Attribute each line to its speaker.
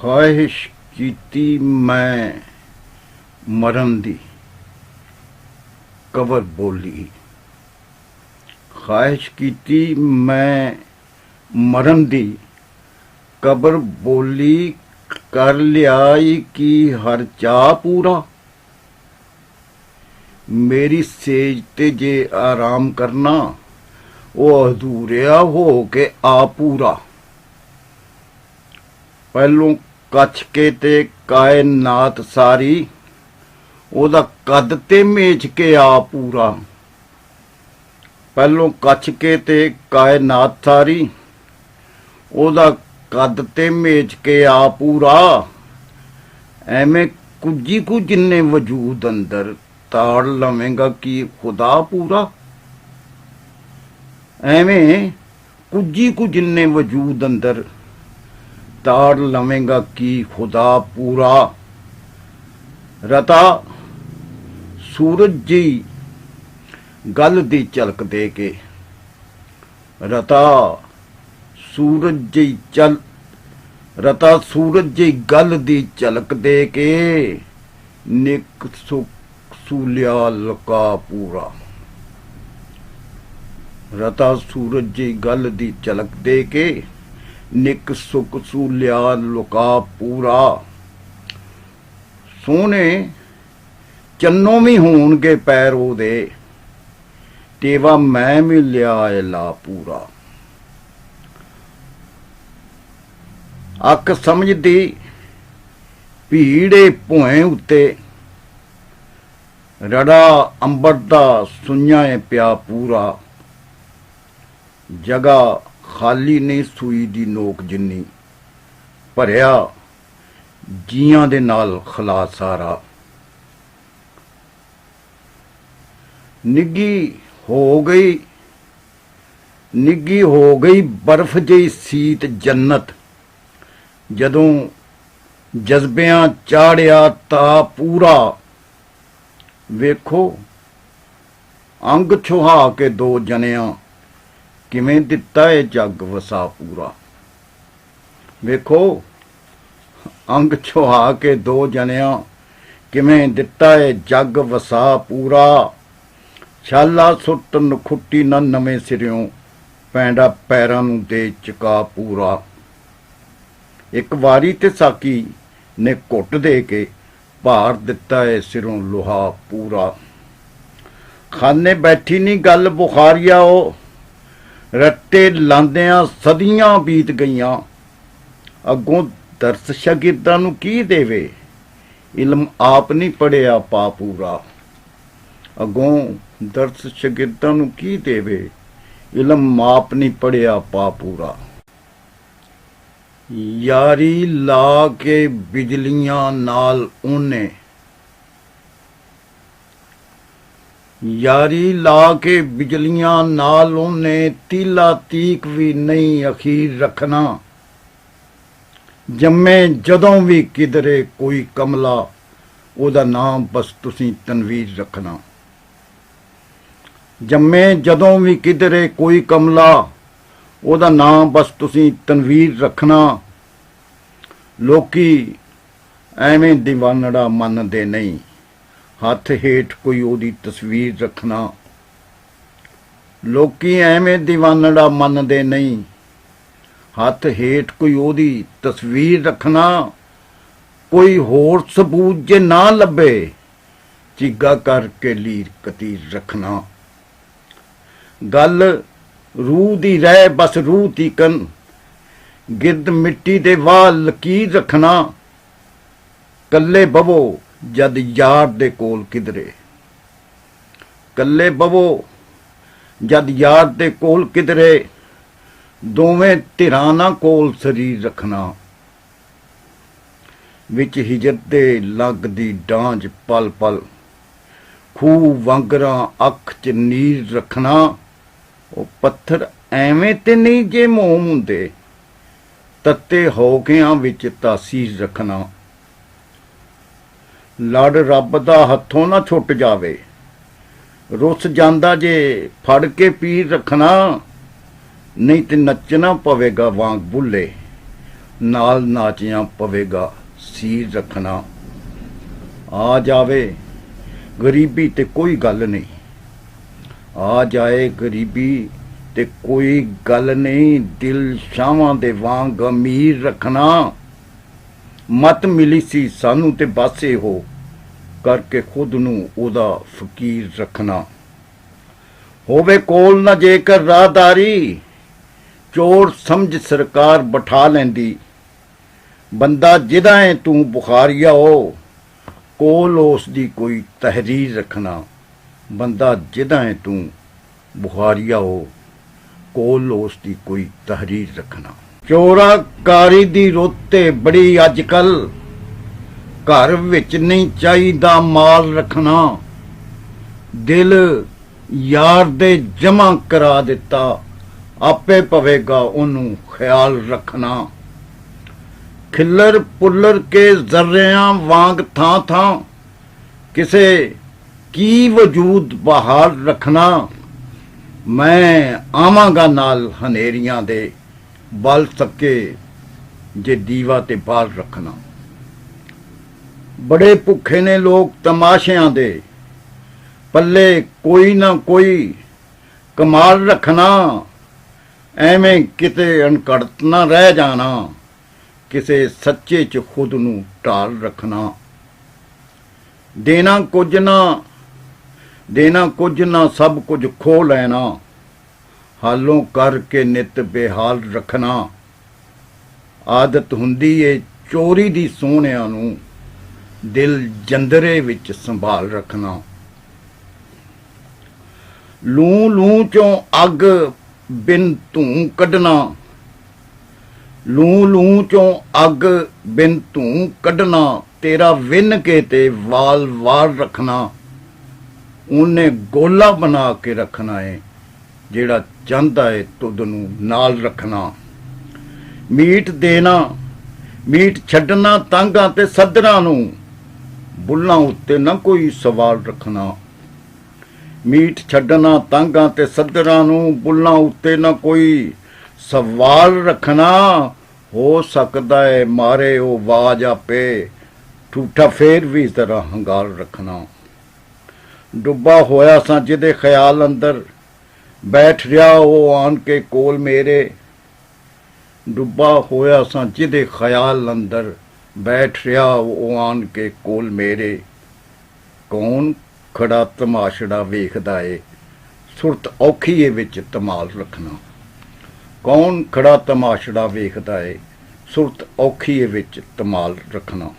Speaker 1: ख्वाहिश कीती मैं मरन दी, कबर बोली। ख्वाहिश कीती मैं मरन दी, कबर बोली। कर लियाई की हर चाह पूरा, मेरी सेज ते जे आराम करना, वो अधूरिया हो के आ पूरा। पहलों कछ के ते कायनात सारी, ओदा कद ते मेज के आ पूरा। पहलों कछ के ते कायनात सारी, ओदा कद ते मेज के आ पूरा। एवें कुजी कु जिन्ने वजूद अंदर, ताड़ लवेंगा की खुदा पूरा। एवें कुजी कु जिन्ने वजूद अंदर, ताड़ लवेंगा की खुदा पूरा। रता सूरज जी गल दी झलक दे के, रता सूरज जी रता सूरज जी गल दी झलक दे के, निक सुख सूलिया लुका पूरा। रता सूरज जी गल दी झलक दे के, निक सुख सूलिया लुका पूरा। सोहने चन्नों भी होणगे पैर ओदे, तेवा मैं भी लिया ला पूरा। अख समझदी भीड़े भुएं उत्ते, रड़ा अंबर दा सुइयां पिया पूरा। जगह खाली नहीं सूई दी नोक जिन्नी, भरिया जियां दे नाल खला सारा। निग्गी हो गई बर्फ जई सीत जन्नत, जदों जज्बियां चाड़िया ता पूरा। वेखो अंग छुहा के दो जनिया, किवें दिता है जग वसा पूरा। वेखो अंग छुहा के दो जनिया, किवें दिता है जग वसा पूरा। छाला सुट नखुट्टी न नवें सिरियों, पैंडा पैरां नूं दे चुका पूरा। एक वारी ते साकी ने घुट दे के, भार दिता है सिरों लोहा पूरा। खाने बैठी नी गल बुखारिया, ओ रट्टे लांदियां सदियां बीत गईयां। अगों दरस शागिर्दां नूं की देवे, इल्म आप नहीं पढ़िया पा पूरा। अगों दरस शागिर्दां नूं की देवे, इल्म आप नहीं पढ़िया पा पूरा। यारी ला के बिजलियां नाल उने, यारी ला के बिजलियां नाल उने, तीला तीक भी नहीं अखीर रखना। जम्मे जदों भी किधरे कोई कमला, ओदा नाम बस तुसी तनवीर रखना। जम्मे जदों भी किधरे कोई कमला, ओदा नाम बस तुसी तनवीर रखना। लोकी एवें दीवानड़ा मनदे नहीं, हथ हेठ कोई ओदी तस्वीर रखना। लोकी एवें दीवानड़ा मनदे नहीं, हथ हेठ कोई ओदी तस्वीर रखना। कोई होर सबूत जे ना लभे, चिग्गा करके लीर कतीर रखना। गल रूह दी रह बस रूह तीकन, गिरद मिट्टी दे वाह लकीर रखना। कल्ले बवो जद यार दे कोल किधरे, कल्ले बवो जद यार दे कोल किधरे, दोवें धिरां कोल शरीर रखना। विच हिजर दे लगदी डांज पल पल, खूह वांगरां अख च नीर रखना। ओ पत्थर एवें ते नहीं जे मोम हुंदे, तत्ते होगियां विच तासीर रखना। लड़ रब दा हथों ना छुट जावे, रुस जांदा जे फड़ के पीर रखना। नहीं ते नचना पवेगा वांग बुले, ਨਾਲ ਨਾਚਿਆਂ ਪਵੇਗਾ ਸੀਰ ਰੱਖਣਾ। ਆ ਜਾਵੇ ਗਰੀਬੀ ਤੇ ਕੋਈ ਗੱਲ ਨਹੀਂ, ਆ ਜਾਏ ਗਰੀਬੀ ਤੇ ਕੋਈ ਗੱਲ ਨਹੀਂ, ਦਿਲ ਸ਼ਾਵਾਂ ਦੇ ਵਾਂਗ ਅਮੀਰ ਰੱਖਣਾ। ਮਤ ਮਿਲੀ ਸੀ ਸਾਨੂੰ ਤੇ ਬਸ ਇਹੋ ਕਰਕੇ ਖੁਦ ਨੂੰ ਉਹਦਾ ਫਕੀਰ ਰੱਖਣਾ। ਹੋਵੇ ਕੋਲ ਨਾ ਜੇਕਰ ਰਾਹਦਾਰੀ, ਚੋਰ ਸਮਝ ਸਰਕਾਰ ਬਿਠਾ ਲੈਂਦੀ। ਬੰਦਾ ਜਿਹਦਾ ਹੈ ਤੂੰ ਬੁਖਾਰੀਆ ਹੋ, ਕੋਲ ਉਸ ਦੀ ਕੋਈ ਤਹਿਰੀਰ ਰੱਖਣਾ। ਬੰਦਾ ਜਿਹਦਾ ਹੈ ਤੂੰ ਬੁਖਾਰੀਆ ਹੋ, ਕੋਲ ਉਸ ਦੀ ਕੋਈ ਤਹਿਰੀਰ ਰੱਖਣਾ। ਚੋਰਾਕਾਰੀ ਦੀ ਰੁੱਤ ਤੇ ਬੜੀ ਅੱਜ ਕੱਲ, ਘਰ ਵਿੱਚ ਨਹੀਂ ਚਾਹੀਦਾ ਮਾਲ ਰੱਖਣਾ। ਦਿਲ ਯਾਰ ਦੇ ਜਮ੍ਹਾਂ ਕਰਾ ਦਿੱਤਾ, ਆਪੇ ਪਵੇਗਾ ਉਹਨੂੰ ਖਿਆਲ ਰੱਖਣਾ। ਖਿੱਲਰ ਪੁੱਲਰ ਕੇ ਜ਼ਰਿਆਂ ਵਾਂਗ ਥਾਂ ਥਾਂ, ਕਿਸੇ ਕੀ ਵਜੂਦ ਬਹਾਲ ਰੱਖਣਾ। ਮੈਂ ਆਵਾਂਗਾ ਨਾਲ ਹਨੇਰੀਆਂ ਦੇ, ਬਲ ਸਕੇ ਜੇ ਦੀਵਾ ਤੇ ਬਾਲ ਰੱਖਣਾ। ਬੜੇ ਭੁੱਖੇ ਨੇ ਲੋਕ ਤਮਾਸ਼ਿਆਂ ਦੇ, ਪੱਲੇ ਕੋਈ ਨਾ ਕੋਈ ਕਮਾਲ ਰੱਖਣਾ। ਐਵੇਂ ਕਿਤੇ ਅਣਕੜਤ ਨਾ ਰਹਿ ਜਾਣਾ, ਕਿਸੇ ਸੱਚੇ 'ਚ ਖੁਦ ਨੂੰ ਢਾਲ ਰੱਖਣਾ। ਦੇਣਾ ਕੁਝ ਨਾ ਸਭ ਕੁਝ ਖੋ ਲੈਣਾ, ਹਾਲੋਂ ਕਰਕੇ ਨਿਤ ਬੇਹਾਲ ਰੱਖਣਾ। ਆਦਤ ਹੁੰਦੀ ਏ ਚੋਰੀ ਦੀ ਸੋਹਣਿਆਂ ਨੂੰ, ਦਿਲ ਜੰਦਰੇ ਵਿੱਚ ਸੰਭਾਲ ਰੱਖਣਾ। ਲੂੰ ਲੂੰ ਚੋਂ ਅੱਗ ਬਿਨ ਧੂੰ ਕੱਢਣਾ, ਲੂੰ ਲੂੰ ਚੋਂ ਅੱਗ ਬਿਨ ਧੂੰ ਕੱਢਣਾ। ਤੇਰਾ ਵਿੰਨ ਕੇ ਤੇ ਵਾਲ ਵਾਲ ਰੱਖਣਾ। ਉਹਨੇ ਗੋਲਾ ਬਣਾ ਕੇ ਰੱਖਣਾ ਏ, ਜਿਹੜਾ ਚਾਹੁੰਦਾ ਏ ਤੁਧ ਨੂੰ ਨਾਲ ਰੱਖਣਾ। ਮੀਟ ਦੇਣਾ ਮੀਟ ਛੱਡਣਾ ਤਾਂਘਾਂ ਤੇ ਸੱਧਰਾਂ ਨੂੰ, ਬੁੱਲਾਂ ਉੱਤੇ ਨਾ ਕੋਈ ਸਵਾਲ ਰੱਖਣਾ। ਮੀਟ ਛੱਡਣਾ ਤਾਂਘਾਂ ਤੇ ਸੱਧਰਾਂ ਨੂੰ, ਬੁੱਲਾਂ ਉੱਤੇ ਨਾ ਕੋਈ ਸਵਾਲ ਰੱਖਣਾ। ਹੋ ਸਕਦਾ ਏ ਮਾਰੇ ਉਹ ਆਵਾਜ਼ ਆਪੇ, ਠੂਠਾ ਫੇਰ ਵੀ ਜ਼ਰਾ ਹੰਗਾਲ ਰੱਖਣਾ। ਡੁੱਬਾ ਹੋਇਆ ਸਾਂ ਜਿਹਦੇ ਖਿਆਲ ਅੰਦਰ, ਬੈਠ ਰਿਹਾ ਉਹ ਆਣ ਕੇ ਕੋਲ ਮੇਰੇ। ਡੁੱਬਾ ਹੋਇਆ ਸਾਂ ਜਿਹਦੇ ਖਿਆਲ ਅੰਦਰ, ਬੈਠ ਰਿਹਾ ਉਹ ਆਣ ਕੇ ਕੋਲ ਮੇਰੇ। ਕੌਣ ਖੜਾ ਤਮਾਸ਼ੜਾ ਵੇਖਦਾ ਏ, ਸੁਰਤ ਔਖੀ ਏ ਵਿੱਚ ਧਮਾਲ ਰੱਖਣਾ। ਕੌਣ ਖੜਾ ਤਮਾਸ਼ੜਾ ਵੇਖਦਾ ਏ, ਸੁਰਤ ਔਖੀ ਏ ਵਿੱਚ ਧਮਾਲ ਰੱਖਣਾ।